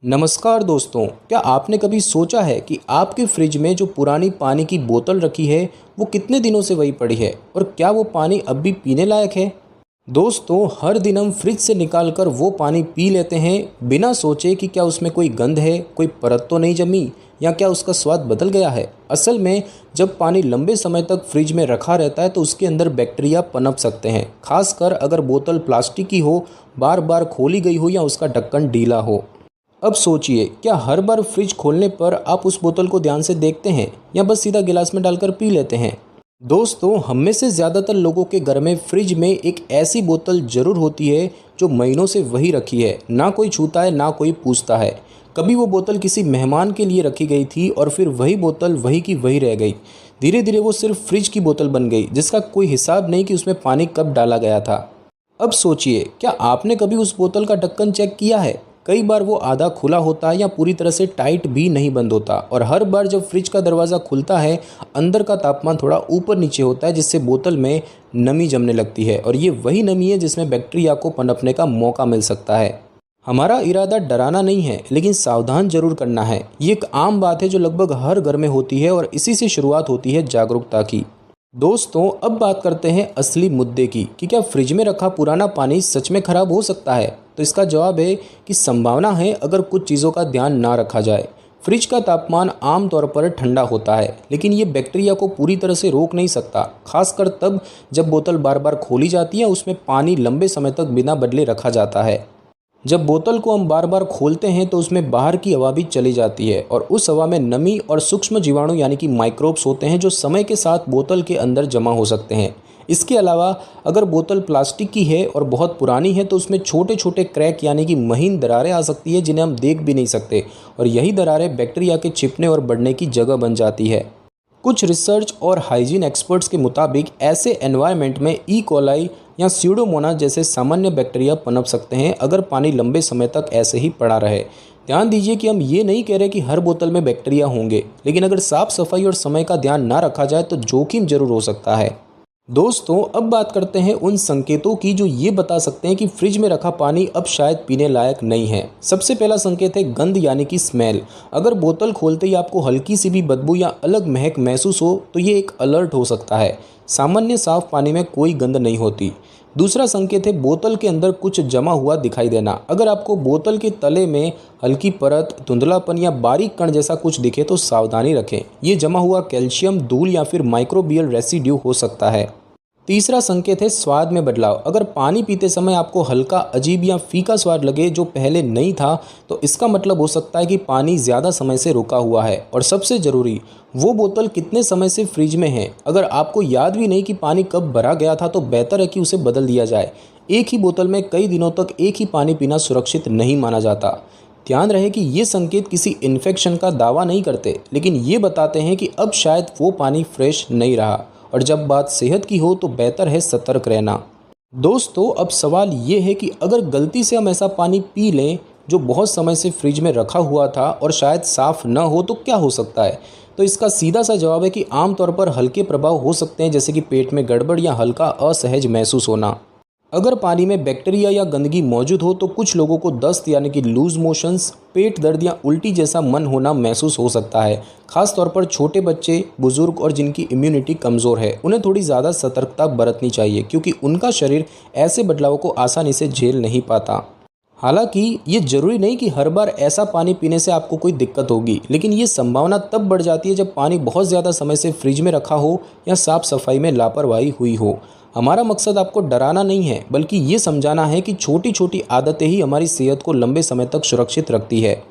नमस्कार दोस्तों, क्या आपने कभी सोचा है कि आपके फ्रिज में जो पुरानी पानी की बोतल रखी है वो कितने दिनों से वही पड़ी है और क्या वो पानी अब भी पीने लायक है। दोस्तों, हर दिन हम फ्रिज से निकालकर वो पानी पी लेते हैं बिना सोचे कि क्या उसमें कोई गंध है, कोई परत तो नहीं जमी या क्या उसका स्वाद बदल गया है। असल में जब पानी लंबे समय तक फ्रिज में रखा रहता है तो उसके अंदर बैक्टीरिया पनप सकते हैं, खासकर अगर बोतल प्लास्टिक की हो, बार बार खोली गई हो या उसका ढक्कन ढीला हो। अब सोचिए, क्या हर बार फ्रिज खोलने पर आप उस बोतल को ध्यान से देखते हैं या बस सीधा गिलास में डालकर पी लेते हैं। दोस्तों, हम में से ज़्यादातर लोगों के घर में फ्रिज में एक ऐसी बोतल ज़रूर होती है जो महीनों से वही रखी है, ना कोई छूता है ना कोई पूछता है। कभी वो बोतल किसी मेहमान के लिए रखी गई थी और फिर वही बोतल वही की वही रह गई। धीरे धीरे वो सिर्फ फ्रिज की बोतल बन गई जिसका कोई हिसाब नहीं कि उसमें पानी कब डाला गया था। अब सोचिए, क्या आपने कभी उस बोतल का ढक्कन चेक किया है। कई बार वो आधा खुला होता है या पूरी तरह से टाइट भी नहीं बंद होता, और हर बार जब फ्रिज का दरवाज़ा खुलता है अंदर का तापमान थोड़ा ऊपर नीचे होता है जिससे बोतल में नमी जमने लगती है, और ये वही नमी है जिसमें बैक्टीरिया को पनपने का मौका मिल सकता है। हमारा इरादा डराना नहीं है, लेकिन सावधान जरूर करना है। ये एक आम बात है जो लगभग हर घर में होती है और इसी से शुरुआत होती है जागरूकता की। दोस्तों, अब बात करते हैं असली मुद्दे की कि क्या फ्रिज में रखा पुराना पानी सच में खराब हो सकता है। तो इसका जवाब है कि संभावना है अगर कुछ चीज़ों का ध्यान ना रखा जाए। फ्रिज का तापमान आमतौर पर ठंडा होता है, लेकिन ये बैक्टीरिया को पूरी तरह से रोक नहीं सकता, खासकर तब जब बोतल बार बार खोली जाती है, उसमें पानी लंबे समय तक बिना बदले रखा जाता है। जब बोतल को हम बार बार खोलते हैं तो उसमें बाहर की हवा भी चली जाती है, और उस हवा में नमी और सूक्ष्म जीवाणु यानी कि माइक्रोब्स होते हैं जो समय के साथ बोतल के अंदर जमा हो सकते हैं। इसके अलावा अगर बोतल प्लास्टिक की है और बहुत पुरानी है तो उसमें छोटे छोटे क्रैक यानी कि महीन दरारें आ सकती है जिन्हें हम देख भी नहीं सकते, और यही दरारें बैक्टीरिया के छिपने और बढ़ने की जगह बन जाती है। कुछ रिसर्च और हाइजीन एक्सपर्ट्स के मुताबिक ऐसे एनवायरनमेंट में ई कोलाई या स्यूडोमोनास जैसे सामान्य बैक्टीरिया पनप सकते हैं अगर पानी लंबे समय तक ऐसे ही पड़ा रहे। ध्यान दीजिए कि हम ये नहीं कह रहे कि हर बोतल में बैक्टीरिया होंगे, लेकिन अगर साफ सफाई और समय का ध्यान ना रखा जाए तो जोखिम जरूर हो सकता है। दोस्तों, अब बात करते हैं उन संकेतों की जो ये बता सकते हैं कि फ्रिज में रखा पानी अब शायद पीने लायक नहीं है। सबसे पहला संकेत है गंध यानी कि स्मेल। अगर बोतल खोलते ही आपको हल्की सी भी बदबू या अलग महक महसूस हो तो ये एक अलर्ट हो सकता है। सामान्य साफ पानी में कोई गंध नहीं होती। दूसरा संकेत है बोतल के अंदर कुछ जमा हुआ दिखाई देना। अगर आपको बोतल के तले में हल्की परत, धुंधलापन या बारीक कण जैसा कुछ दिखे तो सावधानी रखें। ये जमा हुआ कैल्शियम, धूल या फिर माइक्रोबियल रेसिड्यू हो सकता है। तीसरा संकेत है स्वाद में बदलाव। अगर पानी पीते समय आपको हल्का अजीब या फीका स्वाद लगे जो पहले नहीं था तो इसका मतलब हो सकता है कि पानी ज़्यादा समय से रुका हुआ है। और सबसे ज़रूरी, वो बोतल कितने समय से फ्रिज में है। अगर आपको याद भी नहीं कि पानी कब भरा गया था तो बेहतर है कि उसे बदल दिया जाए। एक ही बोतल में कई दिनों तक एक ही पानी पीना सुरक्षित नहीं माना जाता। ध्यान रहे कि ये संकेत किसी इन्फेक्शन का दावा नहीं करते, लेकिन ये बताते हैं कि अब शायद वो पानी फ्रेश नहीं रहा, और जब बात सेहत की हो तो बेहतर है सतर्क रहना। दोस्तों, अब सवाल ये है कि अगर गलती से हम ऐसा पानी पी लें जो बहुत समय से फ्रिज में रखा हुआ था और शायद साफ़ न हो तो क्या हो सकता है। तो इसका सीधा सा जवाब है कि आमतौर पर हल्के प्रभाव हो सकते हैं, जैसे कि पेट में गड़बड़ या हल्का असहज महसूस होना। अगर पानी में बैक्टीरिया या गंदगी मौजूद हो तो कुछ लोगों को दस्त यानी कि लूज मोशंस, पेट दर्द या उल्टी जैसा मन होना महसूस हो सकता है। खास तौर पर छोटे बच्चे, बुजुर्ग और जिनकी इम्यूनिटी कमज़ोर है, उन्हें थोड़ी ज़्यादा सतर्कता बरतनी चाहिए क्योंकि उनका शरीर ऐसे बदलावों को आसानी से झेल नहीं पाता। हालांकि ये जरूरी नहीं कि हर बार ऐसा पानी पीने से आपको कोई दिक्कत होगी, लेकिन ये संभावना तब बढ़ जाती है जब पानी बहुत ज़्यादा समय से फ्रिज में रखा हो या साफ़ सफाई में लापरवाही हुई हो। हमारा मकसद आपको डराना नहीं है, बल्कि ये समझाना है कि छोटी छोटी आदतें ही हमारी सेहत को लंबे समय तक सुरक्षित रखती है।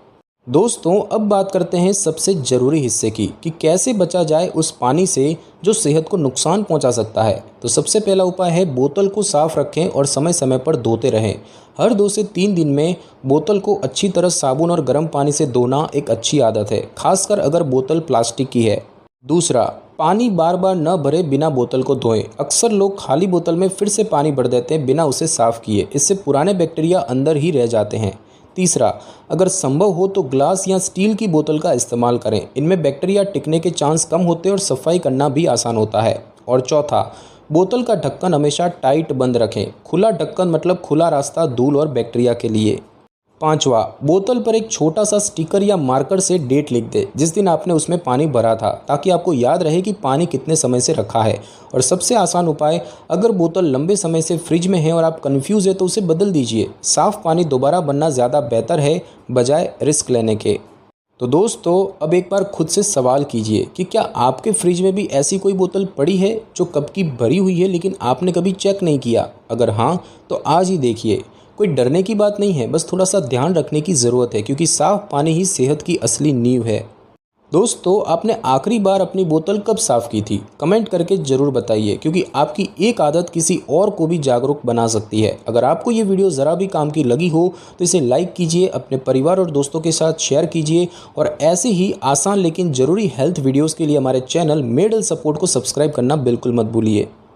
दोस्तों, अब बात करते हैं सबसे ज़रूरी हिस्से की कि कैसे बचा जाए उस पानी से जो सेहत को नुकसान पहुंचा सकता है। तो सबसे पहला उपाय है बोतल को साफ़ रखें और समय समय पर धोते रहें। हर 2 से 3 दिन में बोतल को अच्छी तरह साबुन और गर्म पानी से धोना एक अच्छी आदत है, खासकर अगर बोतल प्लास्टिक की है। दूसरा, पानी बार बार न भरे बिना बोतल को धोएं। अक्सर लोग खाली बोतल में फिर से पानी भर देते हैं बिना उसे साफ़ किए। इससे पुराने बैक्टीरिया अंदर ही रह जाते हैं। तीसरा, अगर संभव हो तो ग्लास या स्टील की बोतल का इस्तेमाल करें। इनमें बैक्टीरिया टिकने के चांस कम होते हैं और सफाई करना भी आसान होता है। और चौथा, बोतल का ढक्कन हमेशा टाइट बंद रखें। खुला ढक्कन मतलब खुला रास्ता धूल और बैक्टीरिया के लिए। 5वां, बोतल पर एक छोटा सा स्टिकर या मार्कर से डेट लिख दे जिस दिन आपने उसमें पानी भरा था, ताकि आपको याद रहे कि पानी कितने समय से रखा है। और सबसे आसान उपाय, अगर बोतल लंबे समय से फ्रिज में है और आप कंफ्यूज है तो उसे बदल दीजिए। साफ पानी दोबारा बनना ज़्यादा बेहतर है बजाय रिस्क लेने के। तो दोस्तों, अब एक बार खुद से सवाल कीजिए कि क्या आपके फ्रिज में भी ऐसी कोई बोतल पड़ी है जो कब की भरी हुई है लेकिन आपने कभी चेक नहीं किया। अगर हाँ, तो आज ही देखिए। कोई डरने की बात नहीं है, बस थोड़ा सा ध्यान रखने की ज़रूरत है, क्योंकि साफ पानी ही सेहत की असली नींव है। दोस्तों, आपने आखिरी बार अपनी बोतल कब साफ़ की थी? कमेंट करके ज़रूर बताइए, क्योंकि आपकी एक आदत किसी और को भी जागरूक बना सकती है। अगर आपको ये वीडियो ज़रा भी काम की लगी हो तो इसे लाइक कीजिए, अपने परिवार और दोस्तों के साथ शेयर कीजिए, और ऐसे ही आसान लेकिन ज़रूरी हेल्थ वीडियोज़ के लिए हमारे चैनल मेडल सपोर्ट को सब्सक्राइब करना बिल्कुल मत भूलिए।